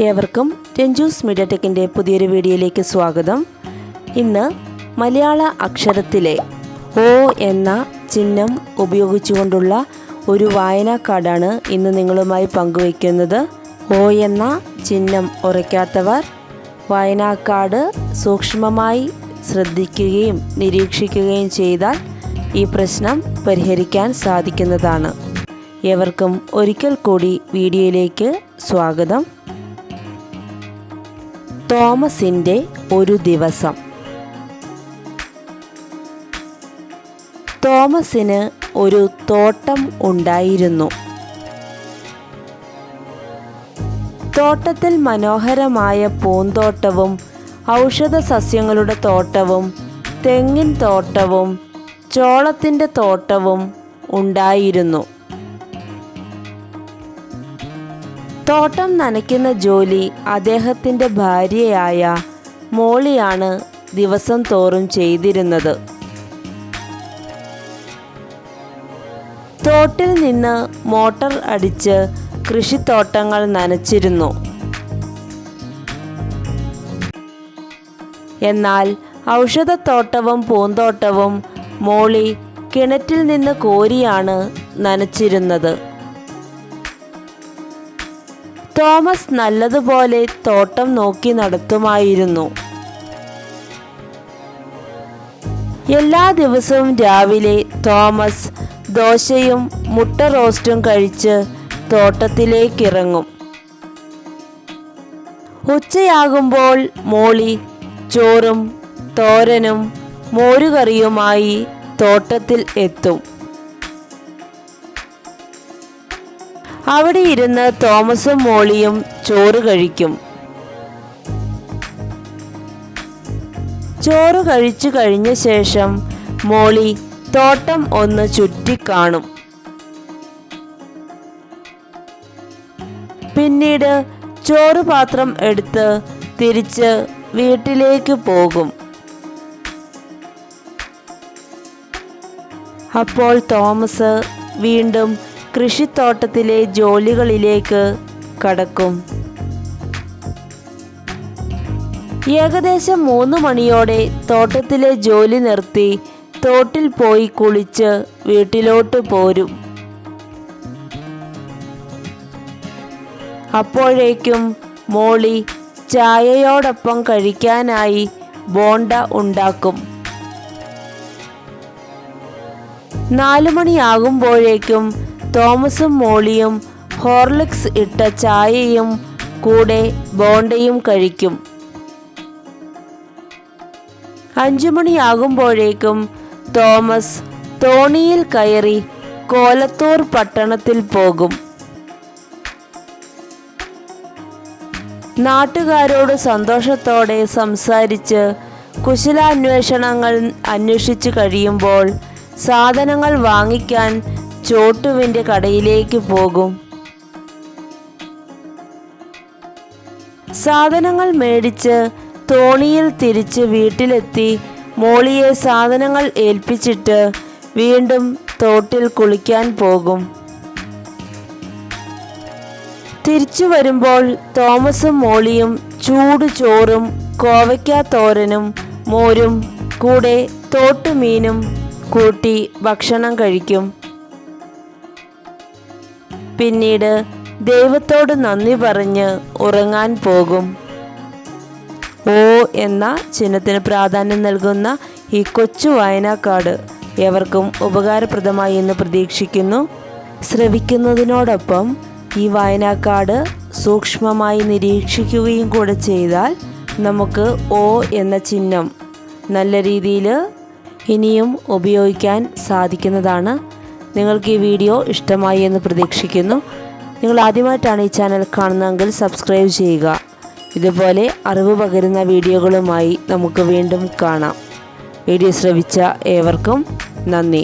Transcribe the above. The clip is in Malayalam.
ഏവർക്കും രഞ്ജൂസ് മീഡിയ ടെക്കിൻ്റെ പുതിയൊരു വീഡിയോയിലേക്ക് സ്വാഗതം. ഇന്ന് മലയാള അക്ഷരത്തിലെ ഓ എന്ന ചിഹ്നം ഉപയോഗിച്ചുകൊണ്ടുള്ള ഒരു വായനാ കാർഡാണ് ഇന്ന് നിങ്ങളുമായി പങ്കുവയ്ക്കുന്നത്. ഓ എന്ന ചിഹ്നം ഉറയ്ക്കാത്തവർ വായനാ കാർഡ് സൂക്ഷ്മമായി ശ്രദ്ധിക്കുകയും നിരീക്ഷിക്കുകയും ചെയ്താൽ ഈ പ്രശ്നം പരിഹരിക്കാൻ സാധിക്കുന്നതാണ്. ഏവർക്കും ഒരിക്കൽ കൂടി വീഡിയോയിലേക്ക് സ്വാഗതം. തോമസിൻ്റെ ഒരു ദിവസം. തോമസിന് ഒരു തോട്ടം ഉണ്ടായിരുന്നു. തോട്ടത്തിൽ മനോഹരമായ പൂന്തോട്ടവും ഔഷധ സസ്യങ്ങളുടെ തോട്ടവും തെങ്ങിൻ തോട്ടവും ചോളത്തിൻ്റെ തോട്ടവും ഉണ്ടായിരുന്നു. തോട്ടം നനയ്ക്കുന്ന ജോലി അദ്ദേഹത്തിൻ്റെ ഭാര്യയായ മോളിയാണ് ദിവസം തോറും ചെയ്തിരുന്നത്. തോട്ടിൽ നിന്ന് മോട്ടർ അടിച്ച് കൃഷിത്തോട്ടങ്ങൾ നനച്ചിരുന്നു. എന്നാൽ ഔഷധത്തോട്ടവും പൂന്തോട്ടവും മോളി കിണറ്റിൽ നിന്ന് കോരിയാണ് നനച്ചിരുന്നത്. തോമസ് നല്ലതുപോലെ തോട്ടം നോക്കി നടത്തുമായിരുന്നു. എല്ലാ ദിവസവും രാവിലെ തോമസ് ദോശയും മുട്ട റോസ്റ്റും കഴിച്ച് തോട്ടത്തിലേക്കിറങ്ങും. ഉച്ചയാകുമ്പോൾ മോളി ചോറും തോരനും മോരുകറിയുമായി തോട്ടത്തിൽ എത്തും. അവിടെ ഇരുന്ന് തോമസും മോളിയും ചോറ് കഴിക്കും. ചോറ് കഴിച്ചു കഴിഞ്ഞ ശേഷം മോളി തോട്ടം ഒന്ന് ചുറ്റിക്കാണും. പിന്നീട് ചോറ് പാത്രം എടുത്ത് തിരിച്ച് വീട്ടിലേക്ക് പോകും. അപ്പോൾ തോമസ് വീണ്ടും കൃഷിത്തോട്ടത്തിലെ ജോലികളിലേക്ക് കടക്കും. ഏകദേശം 3 മണിയോടെ തോട്ടത്തിലെ ജോലി നിർത്തി തോട്ടിൽ പോയി കുളിച്ച് വീട്ടിലോട്ട് പോരും. അപ്പോഴേക്കും മോളി ചായയോടൊപ്പം കഴിക്കാനായി ബോണ്ട ഉണ്ടാക്കും. 4 മണിയാകുമ്പോഴേക്കും തോമസും മോളിയും ഹോർലിക്സ് ഇട്ട ചായയും കൂടെ ബോണ്ടയും കഴിക്കും. 5 മണിയാകുമ്പോഴേക്കും തോമസ് തോണിയിൽ കയറി കോലത്തൂർ പട്ടണത്തിൽ പോകും. നാട്ടുകാരോട് സന്തോഷത്തോടെ സംസാരിച്ച് കുശലാന്വേഷണങ്ങൾ അന്വേഷിച്ചു കഴിയുമ്പോൾ സാധനങ്ങൾ വാങ്ങിക്കാൻ ചോട്ടുവിൻ്റെ കടയിലേക്ക് പോകും. സാധനങ്ങൾ മേടിച്ച് തോണിയിൽ തിരിച്ച് വീട്ടിലെത്തി മോളിയെ സാധനങ്ങൾ ഏൽപ്പിച്ചിട്ട് വീണ്ടും തോട്ടിൽ കുളിക്കാൻ പോകും. തിരിച്ചു വരുമ്പോൾ തോമസും മോളിയും ചൂട് ചോറും കോവയ്ക്കാ തോരനും മോരും കൂടെ തോട്ടുമീനും കൂട്ടി ഭക്ഷണം കഴിക്കും. പിന്നീട് ദൈവത്തോട് നന്ദി പറഞ്ഞ് ഉറങ്ങാൻ പോകും. ഓ എന്ന ചിഹ്നത്തിന് പ്രാധാന്യം നൽകുന്ന ഈ കൊച്ചു വായനാ കാർഡ് ഏവർക്കും ഉപകാരപ്രദമായി എന്ന് പ്രതീക്ഷിക്കുന്നു. ശ്രവിക്കുന്നതിനോടൊപ്പം ഈ വായനാ കാർഡ് സൂക്ഷ്മമായി നിരീക്ഷിക്കുകയും കൂടെ ചെയ്താൽ നമുക്ക് ഓ എന്ന ചിഹ്നം നല്ല രീതിയിൽ ഇനിയും ഉപയോഗിക്കാൻ സാധിക്കുന്നതാണ്. നിങ്ങൾക്ക് ഈ വീഡിയോ ഇഷ്ടമായി എന്ന് പ്രതീക്ഷിക്കുന്നു. നിങ്ങൾ ആദ്യമായിട്ടാണ് ഈ ചാനൽ കാണുന്നതെങ്കിൽ സബ്സ്ക്രൈബ് ചെയ്യുക. ഇതുപോലെ അറിവ് പകരുന്ന വീഡിയോകളുമായി നമുക്ക് വീണ്ടും കാണാം. വീഡിയോ ശ്രവിച്ച ഏവർക്കും നന്ദി.